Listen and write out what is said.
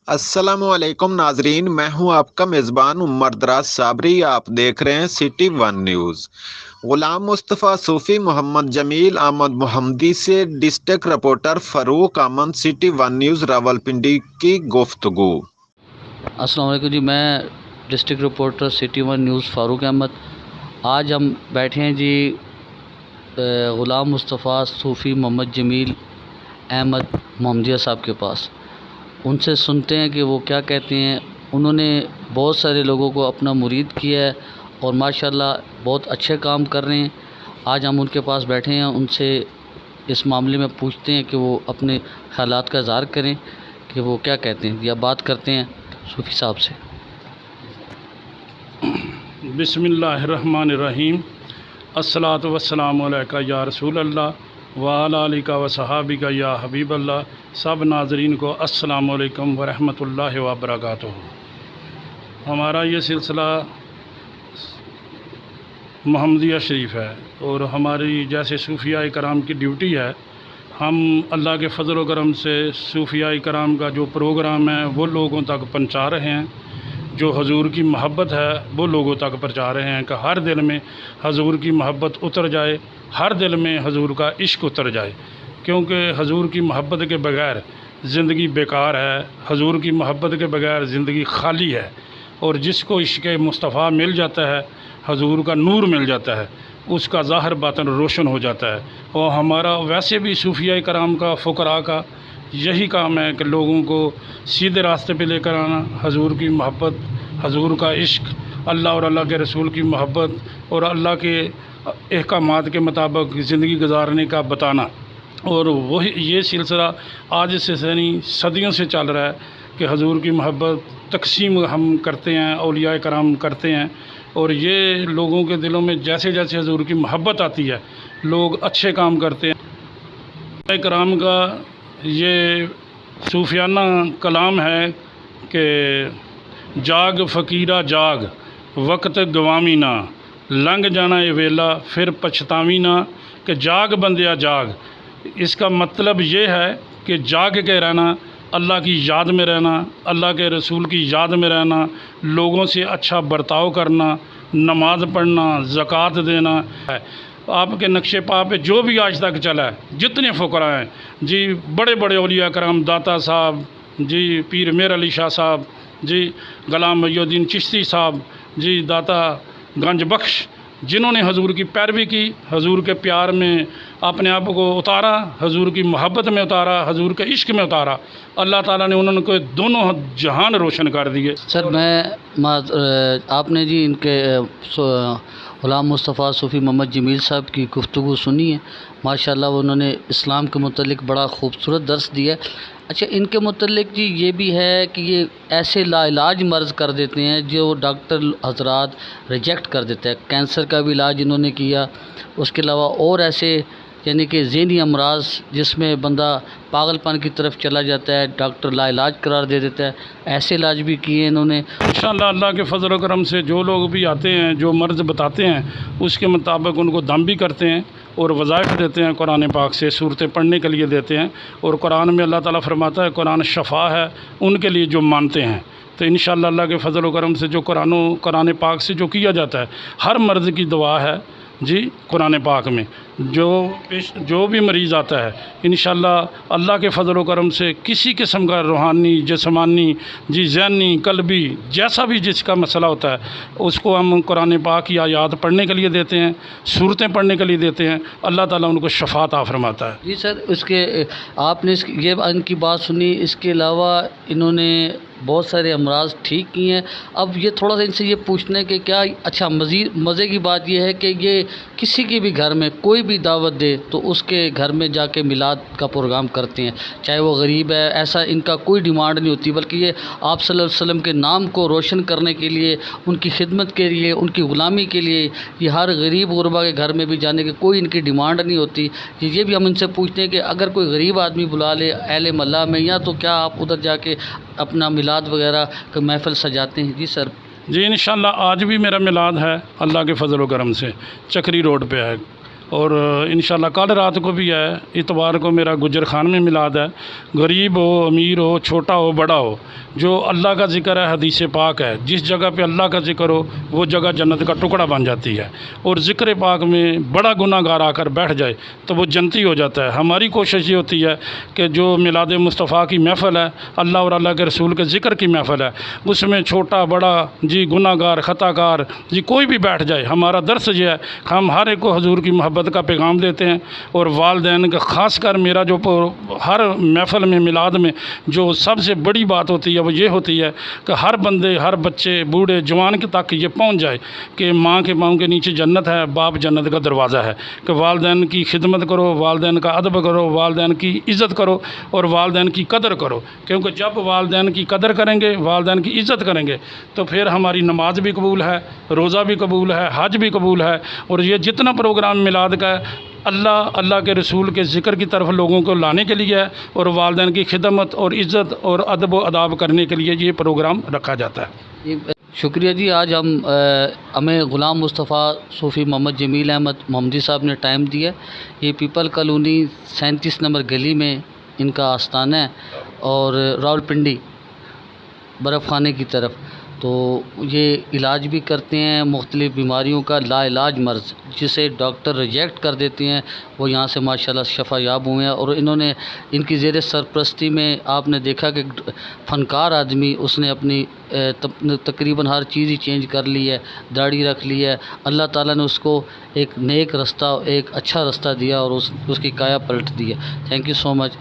अस्सलामुअलैकुम नाजरीन, मैं हूं आपका मेज़बान उमर दराज साबरी। आप देख रहे हैं City One News. Ghulam Mustafa Sufi, Mohammad Jameel Ahmed Mohammadi से district reporter Farooq Aman, City One News Rawalpindi की गुफ्तगू। अस्सलाम वालेकुम जी। मैं district reporter City One News Farooq Ahmed. आज हम बैठे हैं जी ग़ुलाम मुस्तफ़ा सूफ़ी मोहम्मद जमील अहमद मोहम्मदिया साहब के पास। उनसे सुनते हैं कि वो क्या कहते हैं। उन्होंने बहुत सारे लोगों को अपना मुरीद किया है और माशाल्लाह बहुत अच्छे काम कर रहे हैं। आज हम उनके पास बैठे हैं, उनसे इस मामले में पूछते हैं कि वो अपने ख़यालात का इज़हार करें कि वो क्या कहते हैं, या बात करते हैं सूफ़ी साहब से। बिस्मिल्लाहिर्रहमानिर्रहीम। अस्सलातु वस्सलामु अलैका या रसूल अल्लाह व अला आलिका व सहाबिका या हबीब अल्लाह। सब नाज़रीन को अस्सलामु अलैकुम व रहमतुल्लाहि व बरकातुहू। हमारा ये सिलसिला मुहम्मदिया शरीफ है और हमारी जैसे सूफिया कराम की ड्यूटी है, हम अल्लाह के फ़ज़ल व करम से सूफिया कराम का जो प्रोग्राम है वो लोगों तक पहुँचा रहे हैं। जो हजूर की मोहब्बत है वो लोगों तक पहुँचा रहे हैं कि हर दिल में हजूर की मोहब्बत उतर जाए, हर दिल में हजूर का इश्क उतर जाए। क्योंकि हजूर की मोहब्बत के बग़ैर ज़िंदगी बेकार है, हजूर की मोहब्बत के बग़ैर ज़िंदगी खाली है। और जिसको इश्क़ मुस्तफ़ा मिल जाता है, हजूर का नूर मिल जाता है, उसका ज़ाहिर बातिन रोशन हो जाता है। और हमारा वैसे भी सूफिया कराम का फ़ुक़रा का यही काम है कि लोगों को सीधे रास्ते पे लेकर आना, हजूर की मोहब्बत, हजूर का इश्क, अल्लाह और अल्लाह के रसूल की मोहब्बत और अल्लाह के अहकामात के मुताबिक ज़िंदगी गुजारने का बताना। और वही ये सिलसिला आज से नहीं सदियों से चल रहा है कि हजूर की मोहब्बत तकसीम हम करते हैं, औलिया कराम करते हैं। और ये लोगों के दिलों में जैसे जैसे हजूर की मोहब्बत आती है, लोग अच्छे काम करते हैं। कराम का ये सूफियाना कलाम है कि जाग फ़कीरा जाग, वक्त गवामी ना, लंघ जाना ये वेला फिर पछतावी ना। कि जाग बंदिया जाग, इसका मतलब ये है कि जाग के रहना, अल्लाह की याद में रहना, अल्लाह के रसूल की याद में रहना, लोगों से अच्छा बर्ताव करना, नमाज़ पढ़ना, ज़कात देना है। आपके नक्शे पा पे जो भी आज तक चला है, जितने फ़ुक़रा हैं जी, बड़े बड़े औलिया कराम, दाता साहब जी, पीर मेर अली शाह साहब जी, ग़ुलाम मुईनुद्दीन चिश्ती साहब जी, दाता गंज बख्श, जिन्होंने हजूर की पैरवी की, हजूर के प्यार में अपने आप को उतारा, हजूर की मोहब्बत में उतारा, हजूर के इश्क में उतारा, अल्लाह ताला ने उन्होंने को दोनों जहान रोशन कर दिए। सर आपने जी इनके ग़ुलाम मुस्तफ़ा सूफ़ी मोहम्मद जमील साहब की गुफ्तगू सुनी है। माशाल्लाह उन्होंने इस्लाम के मुतल्लिक़ बड़ा ख़ूबसूरत दर्स दिया है। अच्छा, इनके मुतल्लिक़ जी ये भी है कि ये ऐसे लाइलाज मर्ज़ कर देते हैं जो डॉक्टर हज़रात रिजेक्ट कर देते हैं। कैंसर का भी इलाज इन्होंने किया, उसके अलावा और ऐसे यानी कि ज़हनी अमराज जिसमें बंदा पागलपन की तरफ चला जाता है, डॉक्टर लाइलाज करार दे देता है, ऐसे इलाज भी किए इन्होंने। इंशाअल्लाह अल्लाह के फ़ज़ल व करम से जो लोग भी आते हैं, जो मर्ज़ बताते हैं, उसके मुताबिक उनको दम भी करते हैं और वज़ाइफ देते हैं, कुरान पाक से सूरतें पढ़ने के लिए देते हैं। और कुरान में अल्लाह ताला फरमाता है कुरान शफ़ा है उनके लिए जो मानते हैं। तो इंशाअल्लाह अल्लाह के फ़ज़ल व करम से जो कुरान पाक से जो किया जाता है, हर मर्ज़ की दुआ है जी कुरान पाक में। जो भी मरीज़ आता है, इंशाअल्लाह अल्लाह के फ़ज़ल व करम से किसी किस्म का रूहानी, जिस्मानी जी, ज़हनी, कल्बी, जैसा भी जिसका मसला होता है, उसको हम कुरान पाक की आयात पढ़ने के लिए देते हैं, सूरतें पढ़ने के लिए देते हैं, अल्लाह ताला उनको शफ़ात अता फरमाता है। जी सर, आपने ये इनकी बात सुनी, इसके अलावा इन्होंने बहुत सारे अमराज ठीक किए हैं। अब ये थोड़ा सा इनसे ये पूछने के क्या अच्छा मज़ीद मज़े की बात ये है कि ये किसी के भी घर में कोई भी दावत दे तो उसके घर में जाके मिलाद का प्रोग्राम करते हैं, चाहे वो गरीब है। ऐसा इनका कोई डिमांड नहीं होती, बल्कि ये आप सल्लल्लाहु अलैहि वसल्लम के नाम को रोशन करने के लिए, उनकी खिदमत के लिए, उनकी ग़ुलामी के लिए ये हर गरीब गुरबा के घर में भी जाने की कोई इनकी डिमांड नहीं होती। ये भी हम इनसे पूछते हैं कि अगर कोई गरीब आदमी बुला ले अहले महल्ला में, या तो क्या आप उधर जाके अपना मिलाद वगैरह का महफ़िल सजाते हैं? जी सर। जी इंशाअल्लाह आज भी मेरा मिलाद है, अल्लाह के फ़ज़ल व करम से चक्री रोड पे है। اور انشاءاللہ کل رات کو بھی ہے، اتوار کو میرا گجر خان میں میلاد ہے۔ غریب ہو، امیر ہو، چھوٹا ہو، بڑا ہو، جو اللہ کا ذکر ہے حدیث پاک ہے، جس جگہ پہ اللہ کا ذکر ہو وہ جگہ جنت کا ٹکڑا بن جاتی ہے، اور ذکر پاک میں بڑا گناہ گار آ کر بیٹھ جائے تو وہ جنتی ہو جاتا ہے۔ ہماری کوشش یہ ہوتی ہے کہ جو میلاد مصطفیٰ کی محفل ہے، اللہ اور اللہ کے رسول کے ذکر کی محفل ہے، اس میں چھوٹا بڑا جی، گناہ گار، خطا کار جی، کوئی بھی بیٹھ جائے۔ ہمارا درس یہ ہے، ہم ہر ایک کو حضور کی محبت کا پیغام دیتے ہیں، اور والدین کا خاص کر میرا جو ہر محفل میں میلاد میں جو سب سے بڑی بات ہوتی ہے وہ یہ ہوتی ہے کہ ہر بندے، ہر بچے، بوڑھے، جوان کے تک یہ پہنچ جائے کہ ماں کے پاؤں کے نیچے جنت ہے، باپ جنت کا دروازہ ہے، کہ والدین کی خدمت کرو، والدین کا ادب کرو، والدین کی عزت کرو، اور والدین کی قدر کرو، کیونکہ جب والدین کی قدر کریں گے، والدین کی عزت کریں گے تو پھر ہماری نماز بھی قبول ہے، روزہ بھی قبول ہے، حج بھی قبول ہے، اور یہ جتنا پروگرام میلاد کا ہے اللہ کے رسول کے ذکر کی طرف لوگوں کو لانے کے لیے ہے، اور والدین کی خدمت اور عزت اور ادب و اداب کرنے کے لیے یہ پروگرام رکھا جاتا ہے۔ شکریہ جی، آج ہمیں غلام مصطفیٰ صوفی محمد جمیل احمد محمدی صاحب نے ٹائم دیا۔ یہ پیپل کالونی 37 نمبر گلی میں ان کا آستانہ ہے، اور راولپنڈی برف خانے کی طرف۔ تو یہ علاج بھی کرتے ہیں مختلف بیماریوں کا، لا علاج مرض جسے ڈاکٹر ریجیکٹ کر دیتے ہیں، وہ یہاں سے ماشاءاللہ شفا یاب ہوئے ہیں۔ اور انہوں نے ان کی زیر سرپرستی میں آپ نے دیکھا کہ فنکار آدمی، اس نے اپنی تقریباً ہر چیز ہی چینج کر لی ہے، داڑھی رکھ لی ہے۔ اللہ تعالیٰ نے اس کو ایک نیک رستہ، ایک اچھا رستہ دیا، اور اس کی کایا پلٹ دی ہے۔ Thank you so much.